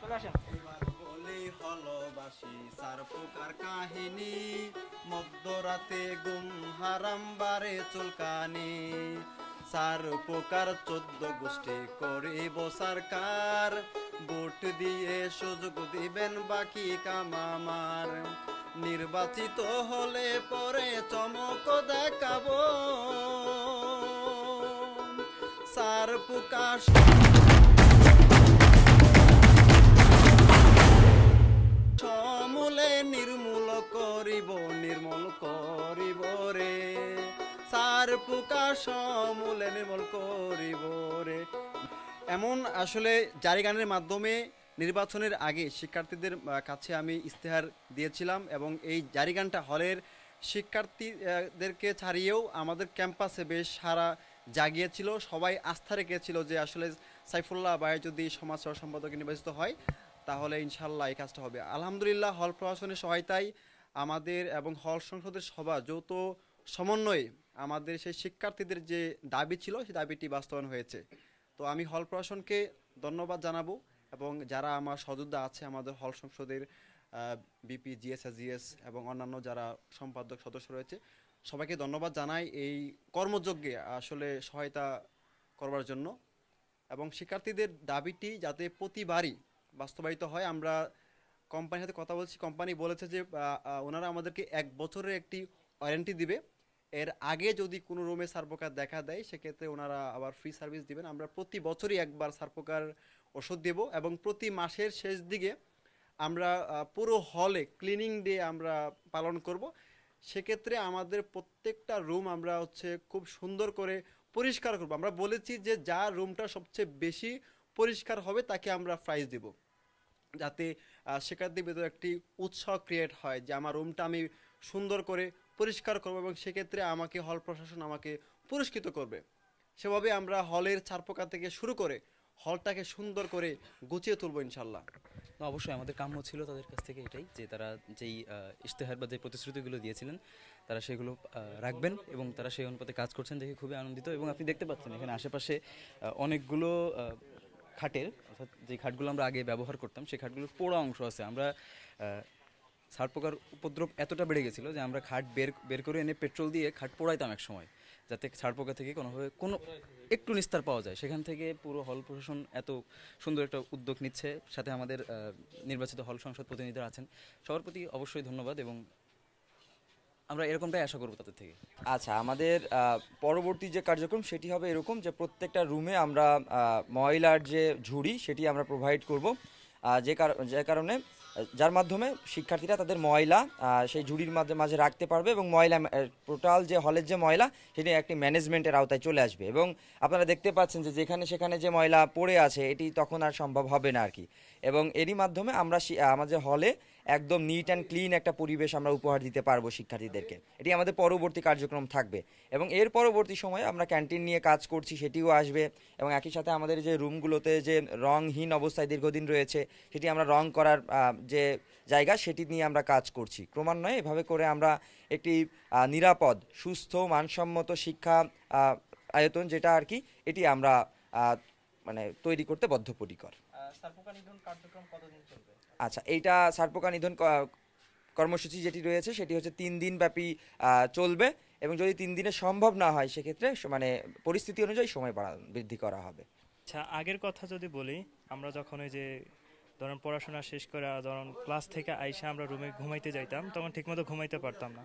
বলি হলবাসি চার প্রকার কাহিনী, মধ্যরাতে গুম হারাম বারে চুলকানি। চার প্রকার 14 গোষ্ঠী করিব সরকার, ভোট দিয়ে সুযোগ দিবেন বাকি কামামার। নির্বাচিত হলে পরে চমক দেখাবো, চার প্রকার সমূলে নির্মূল করিব, নির্মূল করিব রে। চার প্রকার সমূলে নির্মূল করিব রে। এমন আসলে জারি গানের মাধ্যমে নির্বাচনের আগে শিক্ষার্থীদের কাছে আমি ইস্তেহার দিয়েছিলাম, এবং এই জারি গানটা হলের শিক্ষার্থীদেরকে ছাড়িয়েও আমাদের ক্যাম্পাসে বেশ সারা জাগিয়েছিল। সবাই আস্থা রেখেছিল যে আসলে সাইফুল্লাহ ভাই যদি সমাজ সেবা সম্পাদক নির্বাচিত হয় তাহলে ইনশাল্লাহ এই কাজটা হবে। আলহামদুলিল্লাহ হল প্রশাসনের সহায়তায় আমাদের এবং হল সংসদের সভা যৌথ সমন্বয়ে আমাদের সেই শিক্ষার্থীদের যে দাবি ছিল সেই দাবিটি বাস্তবায়ন হয়েছে। তো আমি হল প্রশাসনকে ধন্যবাদ জানাবো, এবং যারা আমার সহযোদ্ধা আছে আমাদের হল সংসদের বিপি জিএস জিএস এবং অন্যান্য যারা সম্পাদক সদস্য রয়েছে সবাইকে ধন্যবাদ জানাই এই কর্মযজ্ঞে আসলে সহায়তা করবার জন্য। এবং শিক্ষার্থীদের দাবিটি যাতে প্রতিবারই বাস্তবায়িত হয়, আমরা কোম্পানির সাথে কথা বলছি, কোম্পানি বলেছে যে ওনারা আমাদেরকে 1 বছরের একটি ওয়ারেন্টি দিবে। এর আগে যদি কোনো রুমে সার্পোকার দেখা দেয় সেক্ষেত্রে ওনারা আবার ফ্রি সার্ভিস দিবেন। আমরা প্রতি বছরই একবার সার্পোকার ওষুধ দেব, এবং প্রতি মাসের শেষ দিকে আমরা পুরো হলে ক্লিনিং ডে আমরা পালন করব। সেক্ষেত্রে আমাদের প্রত্যেকটা রুম আমরা খুব সুন্দর করে পরিষ্কার করব। আমরা বলেছি যে যার রুমটা সবচেয়ে বেশি পরিষ্কার হবে তাকে আমরা প্রাইজ দেব, যাতে শিক্ষার্থীদের ভিতরে একটি উৎসাহ ক্রিয়েট হয় যে আমার রুমটা আমি সুন্দর করে পরিষ্কার করবো, এবং সেক্ষেত্রে আমাকে হল প্রশাসন আমাকে পুরস্কৃত করবে। সেভাবে আমরা হলের ছারপোকা থেকে শুরু করে হলটাকে সুন্দর করে গুছিয়ে তুলবো ইনশাল্লাহ। অবশ্যই আমাদের কাম্য ছিল তাদের কাছ থেকে এটাই, যে তারা যেই ইশতেহার বা যে প্রতিশ্রুতিগুলো দিয়েছিলেন তারা সেগুলো রাখবেন, এবং তারা সেই অনুপাতে কাজ করছেন দেখে খুবই আনন্দিত। এবং আপনি দেখতে পাচ্ছেন এখানে আশেপাশে অনেকগুলো খাটের, অর্থাৎ যে খাটগুলো আমরা আগে ব্যবহার করতাম সেই খাটগুলোর পোড়া অংশ আছে। আমরা ছারপোকার উপদ্রব এতটা বেড়ে গেছিলো যে আমরা খাট বের করে এনে পেট্রোল দিয়ে খাট পোড়াইতাম এক সময়, যাতে ছারপোকা থেকে কোনোভাবে কোনো একটু নিস্তার পাওয়া যায়। সেখান থেকে পুরো হল প্রশাসন এত সুন্দর একটা উদ্যোগ নিচ্ছে, সাথে আমাদের নির্বাচিত হল সংসদ প্রতিনিধিরা আছেন, সবার প্রতি অবশ্যই ধন্যবাদ, এবং আমরা এরকমটাই আশা করবো তাদের থেকে। আচ্ছা, আমাদের পরবর্তী যে কার্যক্রম সেটি হবে এরকম যে প্রত্যেকটা রুমে আমরা ময়লার যে ঝুড়ি সেটি আমরা প্রোভাইড করব, যে কারণে যার মাধ্যমে শিক্ষার্থীরা তাদের ময়লা সেই ঝুড়ির মাঝে রাখতে পারবে, এবং ময়লা টোটাল যে হলের যে ময়লা সেটি একটি ম্যানেজমেন্টের আওতায় চলে আসবে। এবং আপনারা দেখতে পাচ্ছেন যে যেখানে সেখানে যে ময়লা পড়ে আছে এটি তখন আর সম্ভব হবে না আর কি। এবং এরই মাধ্যমে আমরা আমাদের হলে একদম নিট অ্যান্ড ক্লিন একটা পরিবেশ আমরা উপহার দিতে পারবো শিক্ষার্থীদেরকে। এটি আমাদের পরবর্তী কার্যক্রম থাকবে, এবং এর পরবর্তী সময়ে আমরা ক্যান্টিন নিয়ে কাজ করছি, সেটিও আসবে। এবং একই সাথে আমাদের যে রুমগুলোতে যে রংহীন অবস্থায় দীর্ঘদিন রয়েছে সেটি আমরা রং করার যে জায়গা সেটি নিয়ে আমরা কাজ করছি। ক্রমান্বয়ে এভাবে করে আমরা একটি নিরাপদ, সুস্থ, মানসম্মত শিক্ষা আয়তন যেটা আর কি, এটি আমরা মানে তৈরি করতে বদ্ধপরিকর। আচ্ছা, এইটা সারপোকা নিধন কর্মসূচি যেটি রয়েছে সেটি হচ্ছে 3 দিন ব্যাপী চলবে, এবং যদি 3 দিনে সম্ভব না হয় সেক্ষেত্রে মানে পরিস্থিতি অনুযায়ী সময় বৃদ্ধি করা হবে। আচ্ছা, আগের কথা যদি বলি, আমরা যখন ওই যে ধরুন পড়াশোনা শেষ করে ধরুন ক্লাস থেকে আইসা আমরা রুমে ঘুমাইতে যাইতাম, তখন ঠিকমতো ঘুমাইতে পারতাম না।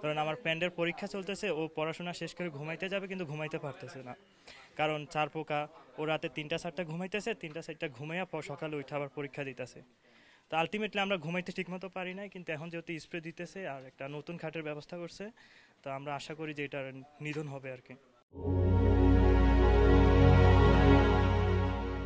ধরুন আমার ফ্রেন্ডের পরীক্ষা চলতেছে, ও পড়াশোনা শেষ করে ঘুমাইতে যাবে কিন্তু ঘুমাইতে পারতেছে না, কারণ ছারপোকা ও রাতে 3টা-4টা ঘুমাইতেছে, 3টা-4টা ঘুমাইয়া সকালে উঠে আবার পরীক্ষা দিতেছে। তো আলটিমেটলি আমরা ঘুমাইতে ঠিকমতো পারি নাই, কিন্তু এখন যেহেতু স্প্রে দিতেছে আর একটা নতুন খাটের ব্যবস্থা করছে, তো আমরা আশা করি যে এটার নিধন হবে আর কি।